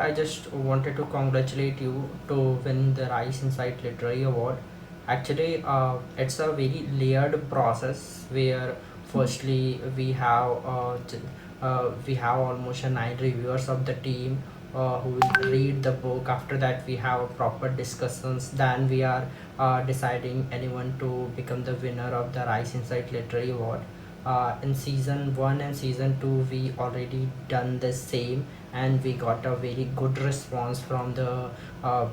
I just wanted to congratulate you to win the Rice Insight Literary Award. Actually, it's a very layered process where firstly we have almost nine reviewers of the team who will read the book. After that, we have a proper discussions. Then we are deciding anyone to become the winner of the Rice Insight Literary Award. In season 1 and season 2 we already done the same, and we got a very good response from the uh,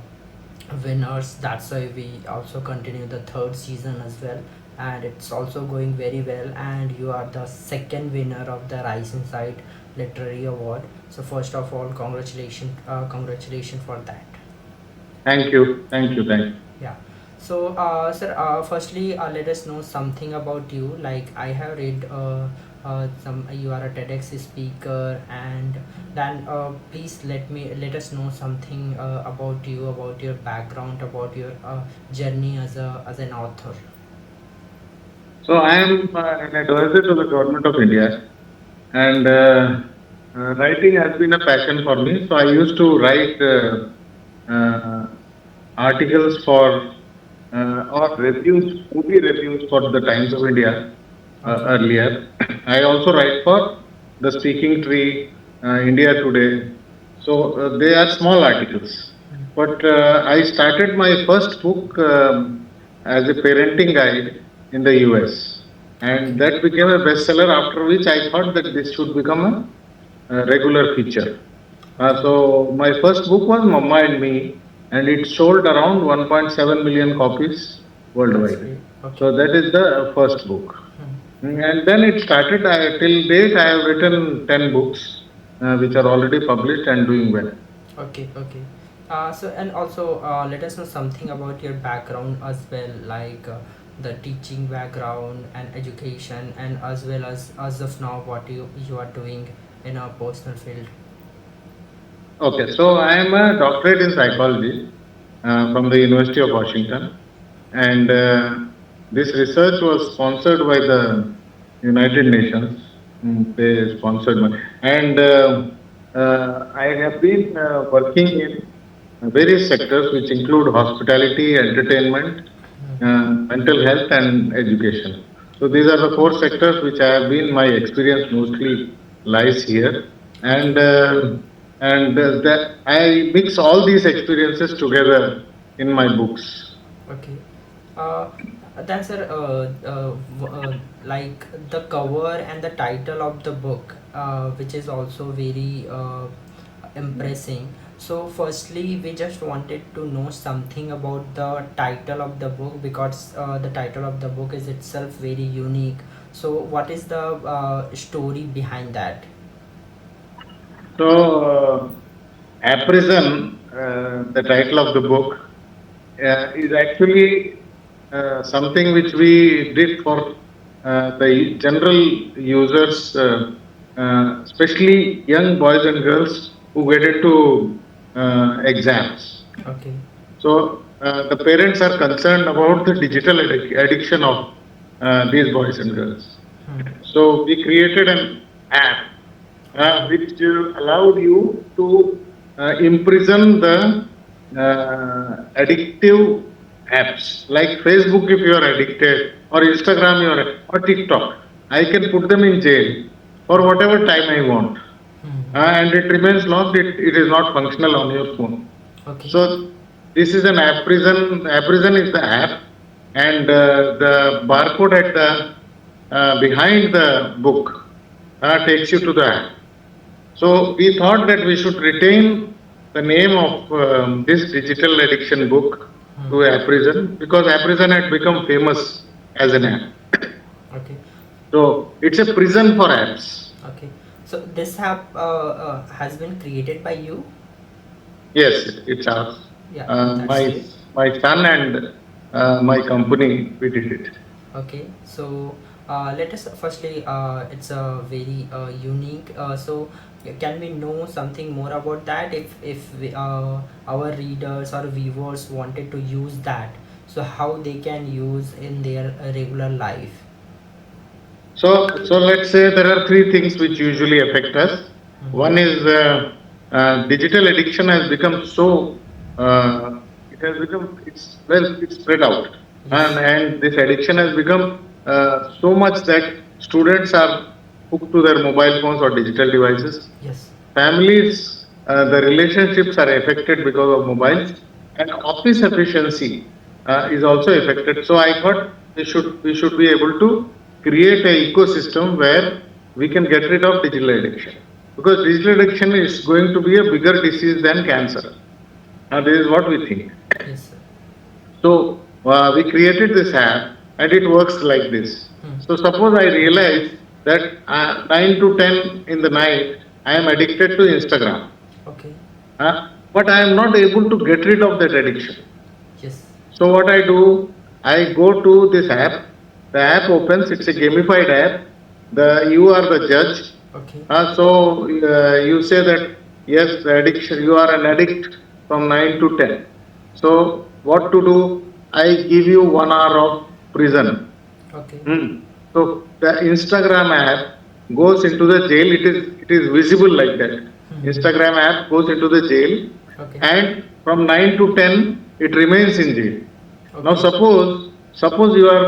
winners. That's why we also continue the third season as well, and it's also going very well, and you are the second winner of the Rise Inside Literary Award. So first of all, congratulations for that. Thank you. Thank you. Thank you. Yeah. So, sir, firstly, let us know something about you. Like I have read some. You are a TEDx speaker, and then please let us know something about you, about your background, about your journey as an author. So I am an advisor to the government of India, and writing has been a passion for me. So I used to write uh, articles for or reviews, movie reviews for the Times of India Okay. earlier. I also write for the Speaking Tree, India Today. So they are small articles. But I started my first book as a parenting guide in the US. And Okay. that became a bestseller, after which I thought that this should become a regular feature. Okay. So my first book was Mama and Me, and it sold around 1.7 million copies That's worldwide. great. Okay. So that is the first book. And then it started. Till date, I have written 10 books, which are already published and doing well. Okay, okay. So and also let us know something about your background as well, like the teaching background and education, and as well as of now what you are doing in a personal field. Okay, so I am a doctorate in psychology from the University of Washington, and this research was sponsored by the United Nations. They sponsored me, and I have been working in various sectors, which include hospitality, entertainment, mental health, and education. So these are the four sectors which I have been. My experience mostly lies here, Okay, and that I mix all these experiences together in my books. okay. Uh, that's like the cover and the title of the book, which is also very impressing. So, firstly, we just wanted to know something about the title of the book, because the title of the book is itself very unique. So, what is the story behind that? So, Prison, the title of the book, is actually something which we did for the general users, especially young boys and girls who get into exams. Okay. So, the parents are concerned about the digital addiction of these boys and girls. So, we created an app Okay. which allowed you to imprison the addictive apps like Facebook if you are addicted, or Instagram you are, or TikTok. I can put them in jail for whatever time I want, and it remains locked. It is not functional on your phone. Okay. So this is an app prison. App prison is the app, and the barcode at the behind the book takes you to the app. So we thought that we should retain the name of this digital addiction book to App Prison, because App Prison had become famous as an app. Okay. So it's a prison for apps. Okay. So this app has been created by you. Yes, it's ours. Yeah, Uh, that's my great. my son and my company, we did it. Okay, so let us firstly, it's a very unique. So can we know something more about that? If our readers or viewers wanted to use that, so how they can use in their regular life? So let's say there are three things which usually affect us. One is digital addiction has become so it has become it's spread out, Yes. and this addiction has become so much that students are hooked to their mobile phones or digital devices. Yes. Families, the relationships are affected because of mobiles, and office efficiency is also affected. So I thought we should be able to create a ecosystem where we can get rid of digital addiction, because digital addiction is going to be a bigger disease than cancer. This is what we think. Yes, sir. So we created this app, and it works like this. So Hmm. suppose I realize that 9 to 10 in the night I am addicted to Instagram, Okay. but I am not able to get rid of that addiction. Yes. So what I do, I go to this app. The app opens. It's a gamified app. The you are the judge. Okay. So you say that yes, the addiction. You are an addict from 9 to 10. So what to do? I give you 1 hour of prison. Okay. Hmm. So the Instagram app goes into the jail. It is visible like that. Instagram app goes into the jail, Okay. and from 9 to 10 it remains in jail. Now Okay. suppose you are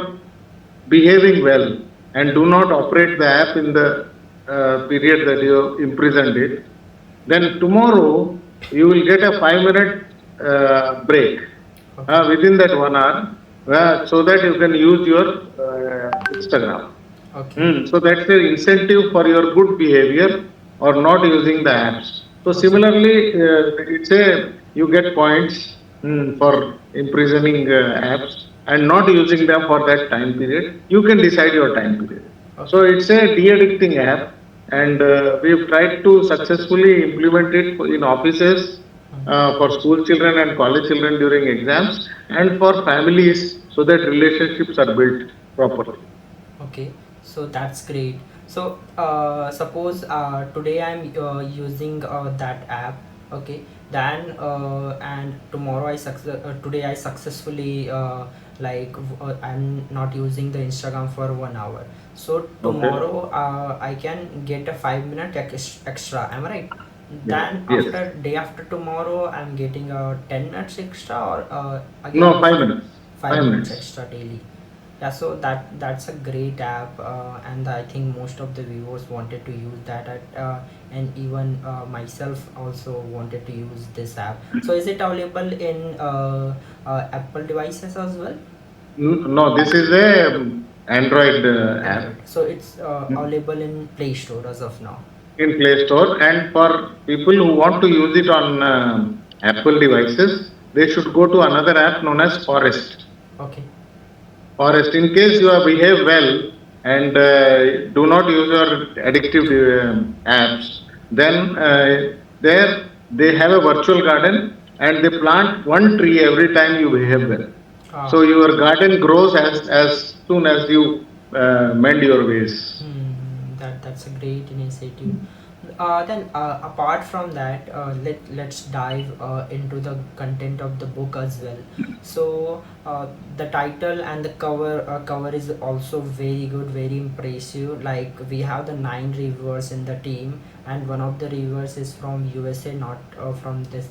behaving well and do not operate the app in the period that you imprisoned it, then tomorrow you will get a 5 minute break Okay. within that 1 hour, so that you can use your Instagram. Okay. So that's the incentive for your good behavior or not using the apps. So Okay. similarly, it's a you get points for imprisoning apps and not using them for that time period. You can decide your time period. So Okay. it's a de-addicting app, and we've tried to successfully implement it in offices, for school children and college children during exams, and for families, so that relationships are built properly. Okay, so that's great. So suppose today I'm using that app. Okay, then and tomorrow today I successfully I'm not using the Instagram for 1 hour. So Okay. tomorrow I can get a 5 minute extra. Am I right? Yes. Then Yes. after day after tomorrow I'm getting a 10 minutes extra, or No, again 5 minutes. five Five minutes minutes. extra daily. Yeah, so that's a great app, and I think most of the viewers wanted to use and even myself also wanted to use this app. So is it available in Apple devices as well? No, this is a Android app Android. So it's available in Play Store as of now. in Play Store, and for people who want to use it on Apple devices, they should go to another app known as Forest. Okay. Forest, in case you have behave well and do not use your addictive apps, then there they have a virtual garden, and they plant one tree every time you behave well. Ah. So your garden grows as soon as you mend your ways. That's a great initiative. Then apart from that, let's dive into the content of the book as well. So the title and the cover is also very good, very impressive. Like we have the 9 reviewers in the team, and one of the reviewers is from USA, not from this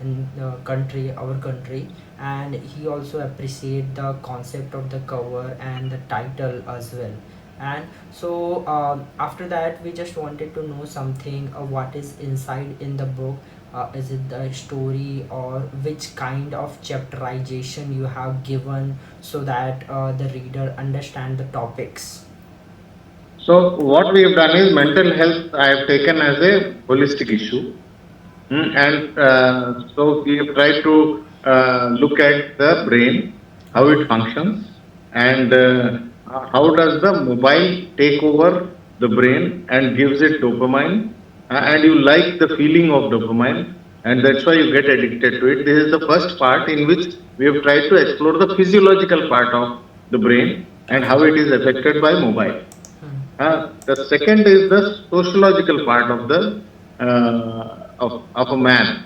in the country, our country, and he also appreciate the concept of the cover and the title as well. And so after that we just wanted to know something, what is inside in the book. Is it the story, or which kind of chapterization you have given so that the reader understand the topics? So what we have done is mental health I have taken as a holistic issue. And so we have tried to look at the brain, how Okay. it functions, and how does the mobile take over the brain and gives it dopamine, and you like the feeling of dopamine, and that's why you get addicted to it. This is the first part in which we have tried to explore the physiological part of the brain and how it is affected by mobile. The second is the sociological part of the of a man.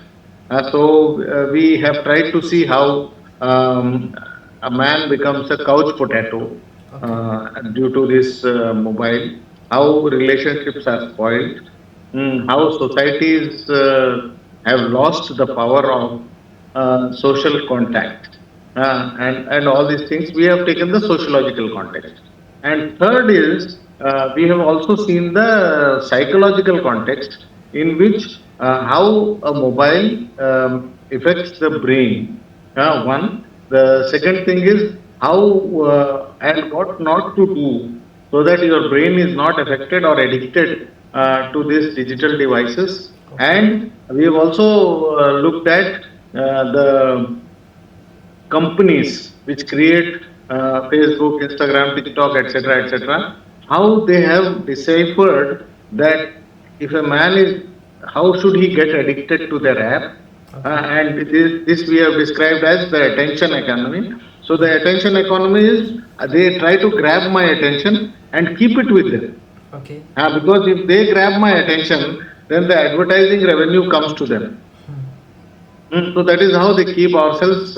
We have tried to see how a man becomes a couch potato Okay. due to this mobile, how relationships are spoiled, how societies have lost the power of social contact, and all these things. We have taken the sociological context. And third is we have also seen the psychological context in which how a mobile affects the brain. One. The second thing is how and what not to do so that your brain is not affected or addicted to these digital devices. Okay. And we have also looked at the companies which create Facebook, Instagram, TikTok, etc., etc., how they have deciphered that if a man is, how should he get addicted to their app? Okay. And this we have described as the attention economy. So the attention economy is they try to grab my attention and keep it with them. Okay. Because if they grab my attention, then the advertising revenue comes to them. So that is how they keep ourselves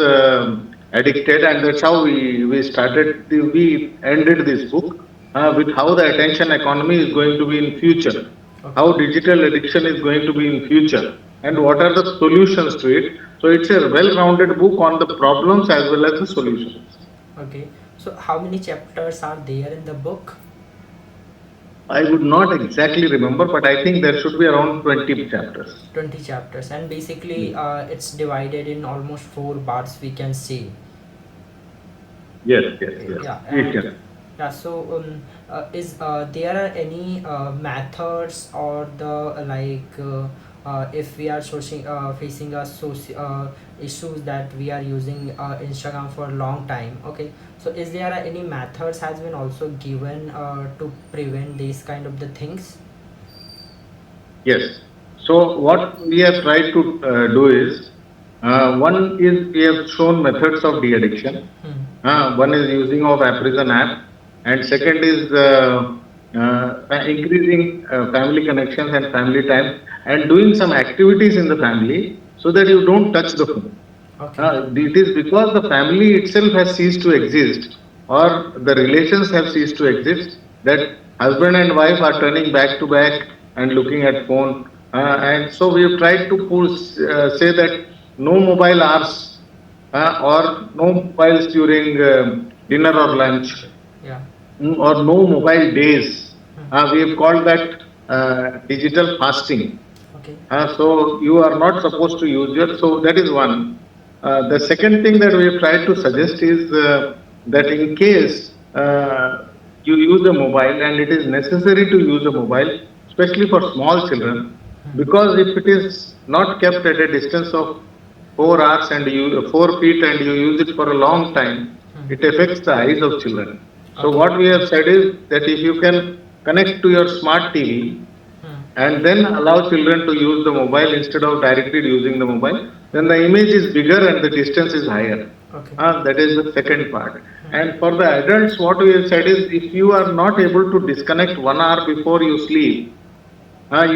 addicted, and that's how we ended this book with how the attention economy is going to be in future, Okay. how digital addiction is going to be in future, and what are the solutions to it. So it's a well-rounded book on the problems as well as the solutions. Okay. So how many chapters are there in the book? I would not exactly remember, but I think there should be around 20 chapters. 20 chapters, and basically it's divided in almost four parts, we can see. Yes, yes, yes. Yeah. We And can. yeah, so is there are any methods or the if we are facing a issues that we are using Instagram for a long time, okay, so is there any methods has been also given to prevent these kind of the things? Yes. So what we have tried to do is, one is we have shown methods of de-addiction. Hmm. One is using of Apprison app, and second is increasing family connections and family time, and doing some activities in the family so that you don't touch the phone. Okay. It is because the family itself has ceased to exist, or the relations have ceased to exist, that husband and wife are turning back to back and looking at phone. And so we have tried to say that no mobile hours or no mobiles during dinner or lunch, Yeah. or no mobile days. Hmm. We have called that digital fasting. Okay. So you are not supposed to use your. So that is one. The second thing that we have tried to suggest is that in case you use a mobile and it is necessary to use a mobile, especially for small children, because if it is not kept at a distance of 4 hours and 4 feet and you use it for a long time, it affects the eyes of children. So Okay. what we have said is that if you can connect to your smart TV Hmm. and then allow children to use the mobile instead of directly using the mobile, then the image is bigger and the distance is higher. Okay. That is the second part. Hmm. And for the adults, what we have said is if you are not able to disconnect 1 hour before you sleep,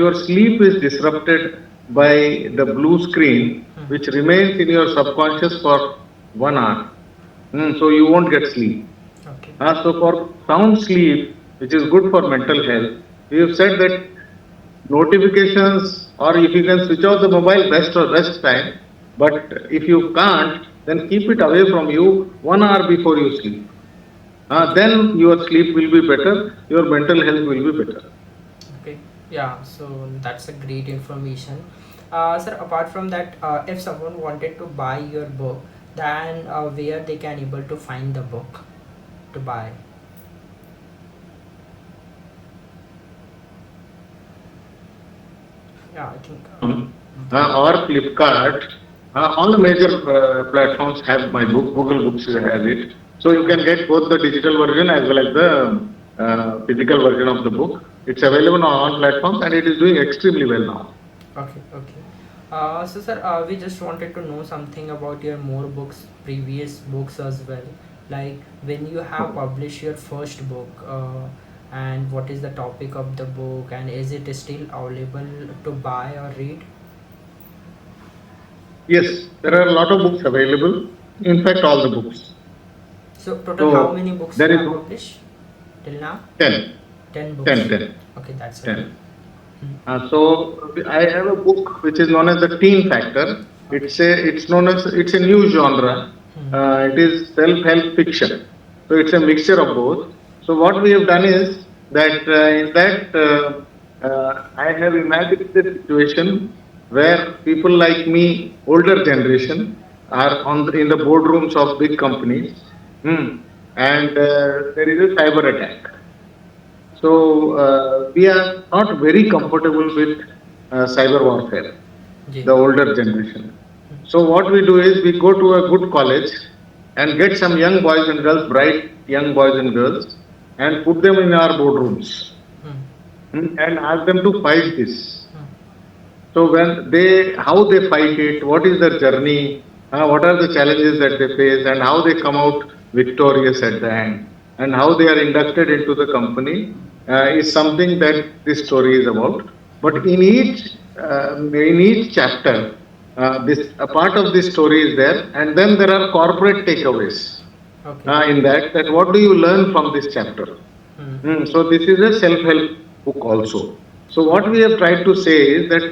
your sleep is disrupted by the blue screen, Hmm. which remains in your subconscious for 1 hour. So you won't get sleep. Okay. So for sound sleep, which is good for mental health, we have said that notifications, or if you can switch off the mobile, best or best time. But if you can't, then keep it away from you 1 hour before you sleep. Then your sleep will be better, your mental health will be better. Okay. Yeah, so that's a great information. Sir, apart from that, if someone wanted to buy your book, then where they can able to find the book to buy? Yeah, I think Amazon the or Flipkart, all the major platforms have my book. Google Books has it. So you can get both the digital version as well as the physical version of the book. It's available on all platforms and it is doing extremely well now. okay, okay. So sir, we just wanted to know something about your more books, previous books as well. Like when you have published your first book, and what is the topic of the book, and is it still available to buy or read? Yes, there are a lot of books available. In fact, all the books. So total how So many books there you is have published till now? 10, 10 books. 10, 10, Okay, that's a great. 10. So I have a book which is known as the Teen Factor. Okay. It's a new genre. Hmm. It is self-help fiction. So it's a mixture of both. So what we have done is that in that I have imagined the situation where people like me, older generation, are in the boardrooms of big companies, hmm, and there is a cyber attack. So we are not very comfortable with cyber warfare, ji. the older generation. So what we do is we go to a good college and get some young boys and girls, bright young boys and girls, and put them in our boardrooms, Hmm. and ask them to fight this. Hmm. So how they fight it, what is their journey, what are the challenges that they face, and how they come out victorious at the end, and how they are inducted into the company is something that this story is about. But in each chapter, this a part of this story is there, and then there are corporate takeaways Okay. in that. That what do you learn from this chapter? Hmm. So this is a self-help book also. So what we Okay. have tried to say is that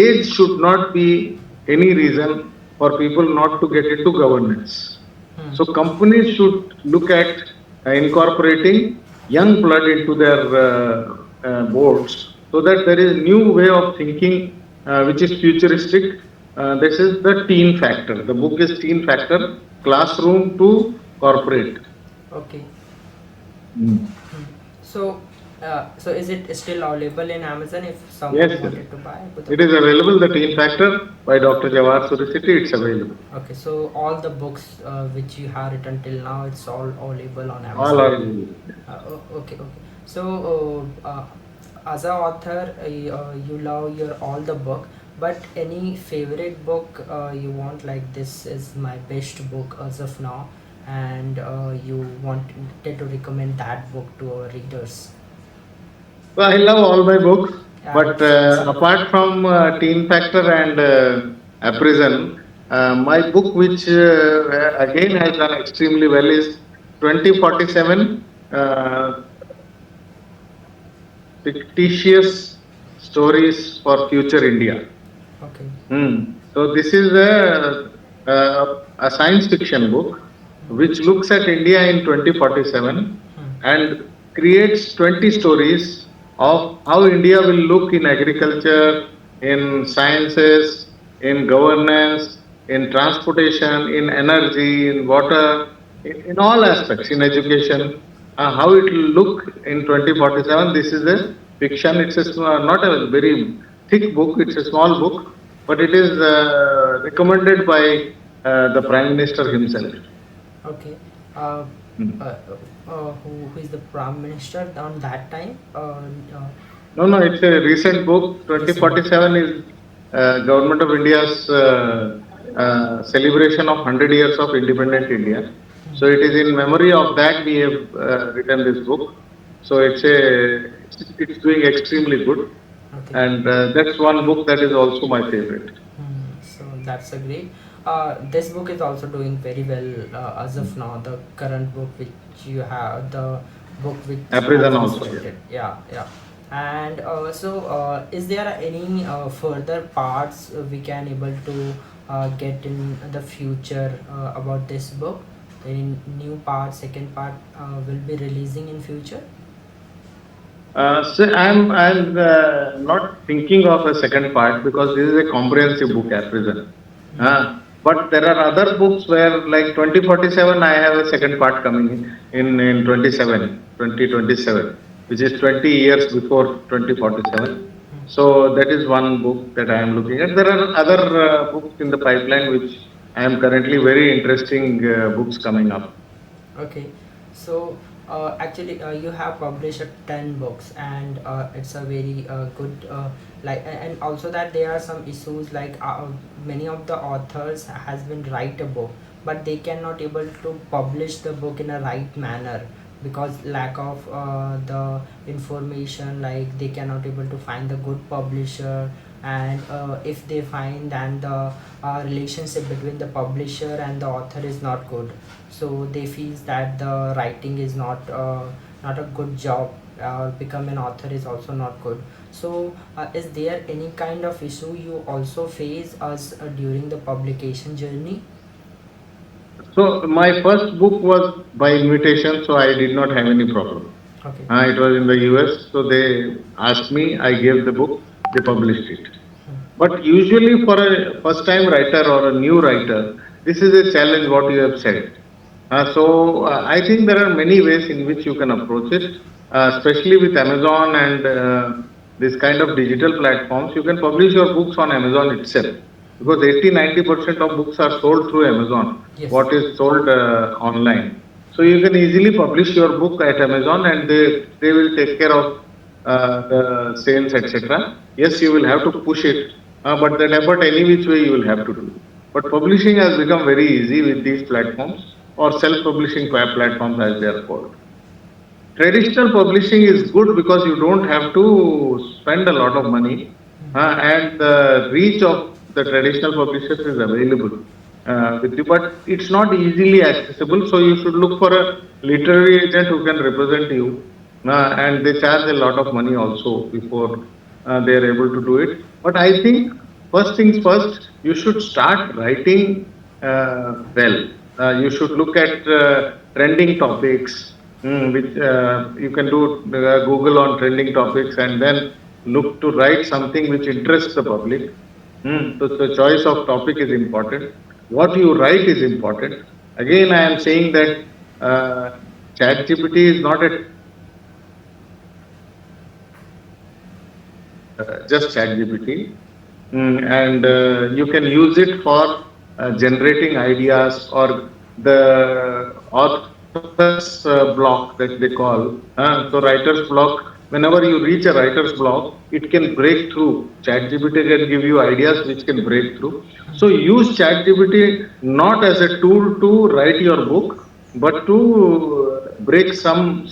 age should not be any reason for people not to get into governance. Hmm. So companies should look at incorporating young blood into their boards so that there is new way of thinking which is futuristic. This is the teen factor. The book is teen factor, classroom to corporate. Okay. Mm. Hmm. So, so is it still available in Amazon if Yes, someone yes. wanted to buy the It is book? available. The Teen Factor by Dr. Jawahar Surisetti. It's available. Okay, so all the books which you have written till now, it's all available on All Amazon. are available. Okay, okay. So, as a author, you love your all the book, but any favorite book you want, like this is my best book as of now, and you wanted to recommend that book to our readers. So I love all my books, Yeah, but apart from Teen Factor and Prison, my book, which again has done extremely well, is 2047 Fictitious Stories for Future India. okay. So this is a science fiction book which Hmm. looks at India in 2047 Hmm. and creates 20 stories of how India will look in agriculture, in sciences, in governance, in transportation, in energy, in water, in all aspects, in education, how it will look in 2047. This is a fiction. It's not a very thick book, it's a small book, but it is recommended by the Prime Minister himself. Okay. Uh, Mm. who is the prime minister on that time? No, no, it's a recent book. Recent. 2047 is Government of India's celebration of 100 years of independent India. So it is in memory of that we have written this book. So it's doing extremely good, Okay. and that's one book that is also my favorite. So that's a great. This book is also doing very well as of now. The current book which you have, the book which has Prison been also, yeah. selected. Yeah, yeah. And is there any further parts we can able to get in the future about this book? Any new part, second part will be releasing in future? So I'm not thinking of a second part because this is a comprehensive book at present. Mm. But there are other books where like 2047 I have a second part coming in 2027, which is 20 years before 2047. So that is one book that I am looking at. There are other books in the pipeline which I am currently very interesting books coming up. Okay, so actually you have published 10 books, and it's a very good and also that there are some issues like many of the authors has been write a book, but they cannot able to publish the book in a right manner because lack of the information, like they cannot able to find the good publisher, and if they find, then the relationship between the publisher and the author is not good, so they feel that the writing is not a good job or become an author is also not good. So is there any kind of issue you also face as during the publication journey? So my first book was by invitation, so I did not have any problem. Okay. It was in the US, so they asked me, I gave the book, they published it. But usually for a first time writer or a new writer, this is a challenge what you have said. I think there are many ways in which you can approach it, especially with Amazon and this kind of digital platforms. You can publish your books on Amazon itself because 80-90% of books are sold through Amazon, Yes. what is sold online. So you can easily publish your book at Amazon and they will take care of the sales, etc. Yes, you will have to push it, but that effort any which way you will have to do. But publishing has become very easy with these platforms or self-publishing platforms as they are called. Traditional publishing is good because you don't have to spend a lot of money, and the reach of the traditional publishers is available with you, but it's not easily accessible. So you should look for a literary agent who can represent you, and they charge a lot of money also before they are able to do it. But I think first things first, you should start writing well. You should look at trending topics, which you can do Google on trending topics and then look to write something which interests the public. So the choice of topic is important. What you write is important. Again, I am saying that ChatGPT is not a just ChatGPT, and you can use it for generating ideas or the author's block that they call. So writer's block. Whenever you reach a writer's block, it can break through. ChatGPT can give you ideas which can break through. So use ChatGPT not as a tool to write your book, but to break some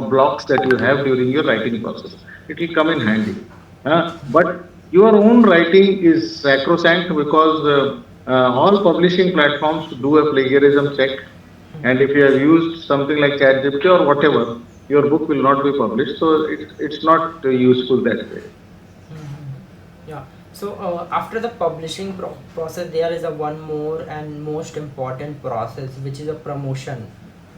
blocks that you have during your writing process. It will come in handy. But your own writing is sacrosanct because all publishing platforms do a plagiarism check. And if you have used something like ChatGPT or whatever, your book will not be published. So it's not useful that way. Yeah. So after the publishing process, there is a one more and most important process, which is a promotion.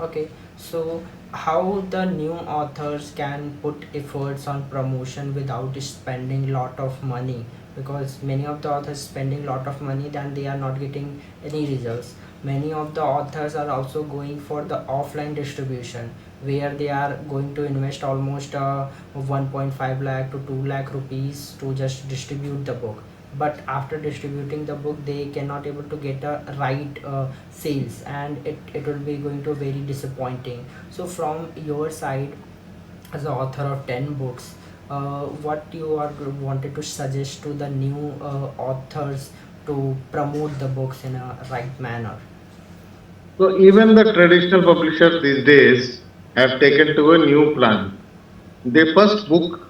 Okay. So how the new authors can put efforts on promotion without spending lot of money, because many of the authors spending lot of money, then they are not getting any results. Many of the authors are also going for the offline distribution, where they are going to invest almost 1.5 lakh to 2 lakh rupees to just distribute the book. But after distributing the book, they cannot able to get a right sales, and it will be going to very disappointing. So from your side, as the author of 10 books, what you are wanted to suggest to the new authors to promote the books in a right manner? So even the traditional publishers these days have taken to a new plan. They first put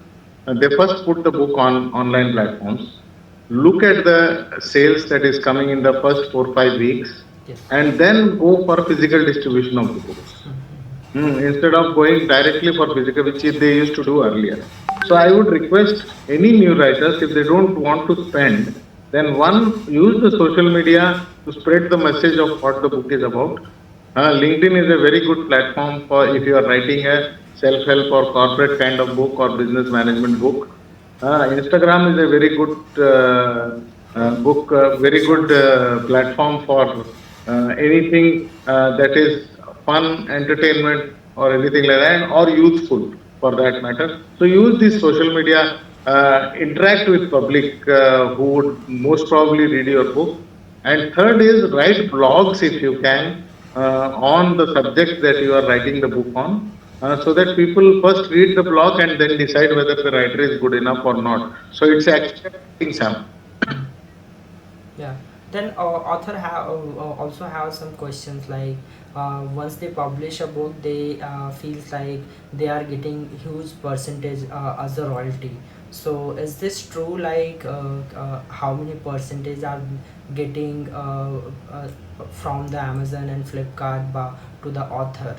the book on online platforms, look at the sales that is coming in the first 4 5 weeks, Yes. and then go for physical distribution of the books. Instead of going directly for physical, which they used to do earlier. So I would request any new writers, if they don't want to spend, then one, use the social media to spread the message of what the book is about. LinkedIn is a very good platform for if you are writing a self-help or corporate kind of book or business management book. Instagram is a very good very good platform for anything that is fun, entertainment, or anything like that, or youthful for that matter. So use this social media, interact with public who would most probably read your book. And third is write blogs if you can on the subject that you are writing the book on, so that people first read the blog and then decide whether the writer is good enough or not. So it's actually Sam. Yeah. Then author also have some questions like, once they publish a book, they feels like they are getting huge percentage as a royalty. So is this true? Like how many percentage are getting from the Amazon and Flipkart to the author?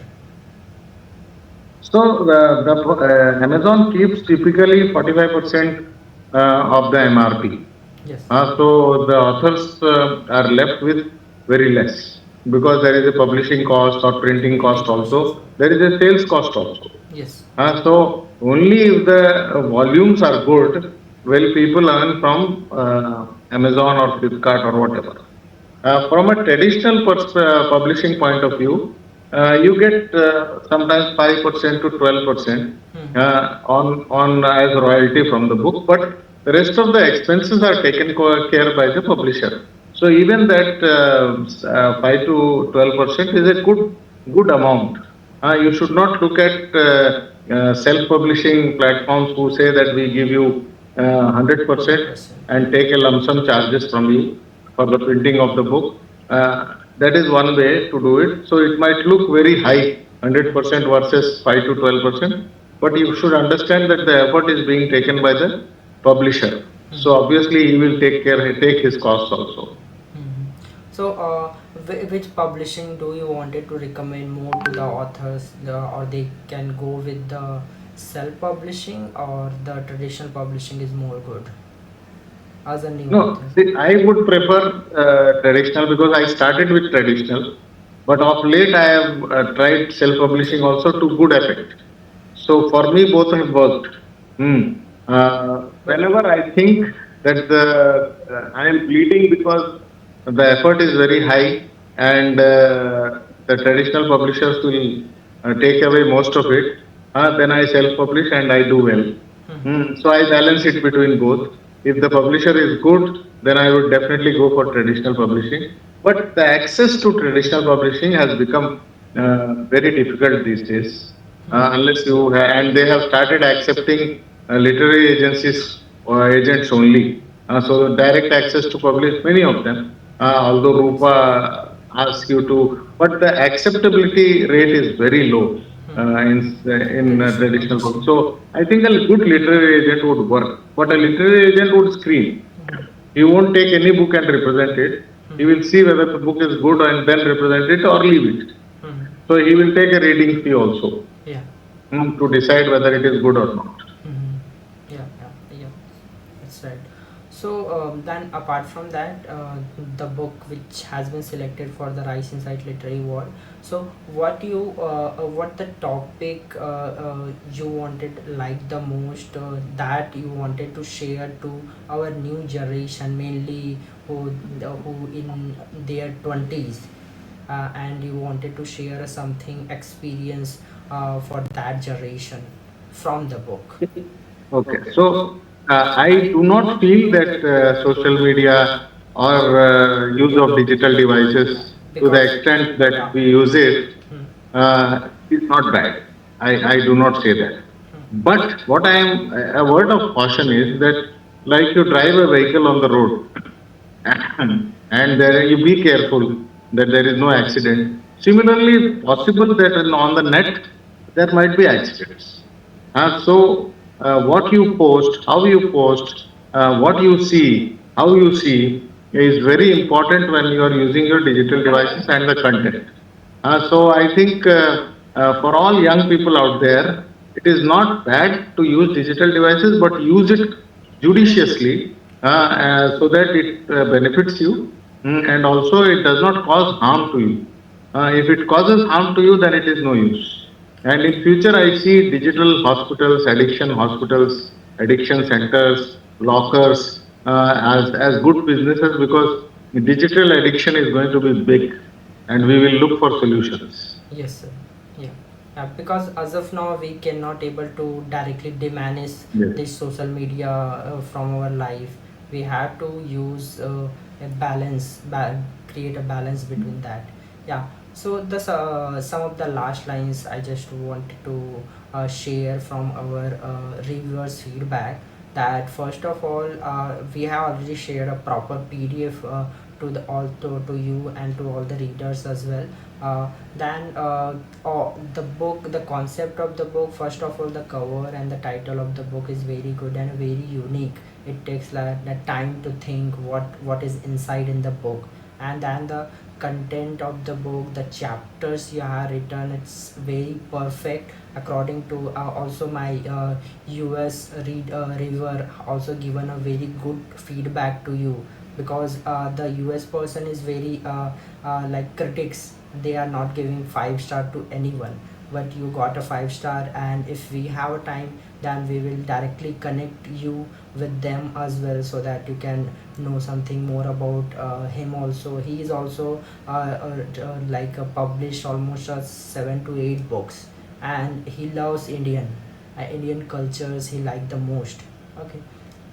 So the Amazon keeps typically 45% of the MRP. Yes. So the authors are left with very less because there is a publishing cost or printing Printing cost cost as also. well. There is a sales cost also. Yes. So only if the volumes are good will people earn from Amazon or Flipkart or whatever. From a traditional publishing point of view, you get sometimes 5% to 12% on as royalty from the book, but the rest of the expenses are taken care by the publisher. So even that 5 to 12% is a good amount. You should not look at self-publishing platforms who say that we give you 100% 100%. and take a lump sum charges from you for the printing of the book. That is one way to do it. So it might look very high, 100% versus 5 to 12%, but you should understand that the effort is being taken by the publisher. So obviously he will take his costs also. Mhm. So, which publishing do you wanted to recommend more to the authors, or they can go with the self-publishing, or the traditional publishing is more good as a new No, author? see, I would prefer traditional because I started with traditional, but of late I have tried self-publishing also to good effect. So for me, both have worked. Hmm. But Whenever I think that I am bleeding because the effort is very high and the traditional publishers will take away most of it, then I self-publish and I do well. So I balance it between both. If the publisher is good, then I would definitely go for traditional publishing. But the access to traditional publishing has become very difficult these days, unless you and they have started accepting literary agencies or agents only. So the direct access to publish many of them, although Rupa asks you to, but the acceptability rate is very low in traditional traditional publishing. books. So I think a good literary agent would work, but a literary agent would screen. He won't take any book and represent it. He will see whether the book is good and then represent it or leave it. So he will take a reading fee also Yeah. to decide whether it is good or not. Mhm. Yeah, yeah, yeah. That's right. So, then apart from that, the book which has been selected for the Rise Insight Literary Award. So, what the topic you wanted like the most, that you wanted to share to our new generation, mainly who in their 20s, and you wanted to share something experience for that generation from the book. Okay, so I do not feel that social media or use of digital devices to the Because extent that yeah. we use it Hmm. is not bad. I do not say that. But what I am, a word of caution is that like you drive a vehicle on the road and there you be careful that there is no accident. Similarly, possible that on the net there might be accidents. What you post, how you post, what you see, how you see is very important when you are using your digital devices and the content. So I think for all young people out there, it is not bad to use digital devices, but use it judiciously so that it benefits you and also it does not cause harm to you. If it causes harm to you, then it is no use. And in future, I see digital hospitals, addiction centers, lockers as good businesses because digital addiction is going to be big and we will look for solutions. Yes, sir. Yeah. Because as of now we cannot able to directly diminish Yes. this social media from our life. We have to use a balance, create a balance between that. Yeah. So the some of the last lines I just wanted to share from our reviewers feedback, that first of all, we have already shared a proper PDF to the all to you and to all the readers as well. Then the book, the concept of the book, first of all the cover and the title of the book is very good and very unique. It takes like the time to think what is inside in the book. And then the content of the book, the chapters you have written, it's very perfect according to also my us reviewer also given a very good feedback to you, because the us person is very like critics, they are not giving 5 star to anyone, but you got a 5 star, and if we have a time, then we will directly connect you with them as well, so that you can know something more about him also. He is also like published almost 7 to 8 books, and he loves Indian cultures he like the most. Okay,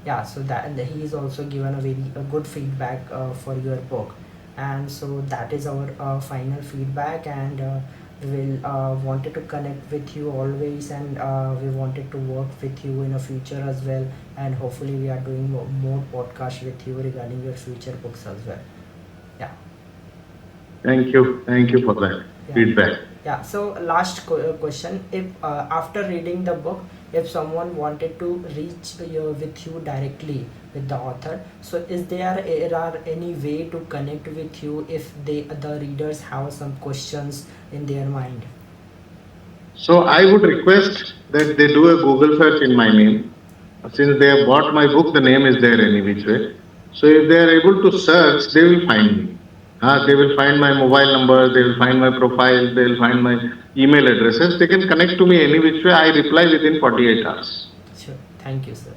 yeah, so that, and he is also given a very good feedback for your book. And so that is our final feedback, and we will wanted to connect with you always, and we wanted to work with you in the future as well, and hopefully we are doing more podcasts with you regarding your future books as well. Yeah. Thank you for that Yeah. feedback. Yeah. So last question: if after reading the book, if someone wanted to reach with you directly with the author, so there are any way to connect with you if the readers have some questions in their mind? So I would request that they do a Google search in my name. Since they have bought my book, the name is there any which way. So if they are able to search, they will find me. They will find my mobile number, they will find my profile, they will find my email addresses. They can connect to me any which way. I reply within 48 hours. Sure. Thank you, sir.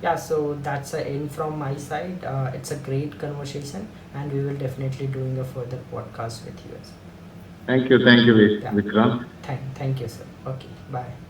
Yeah. So that's a end from my side. It's a great conversation, and we will definitely doing a further podcast with you. Thank you, Yeah. Vikrant. Thank you, sir. Okay. Bye.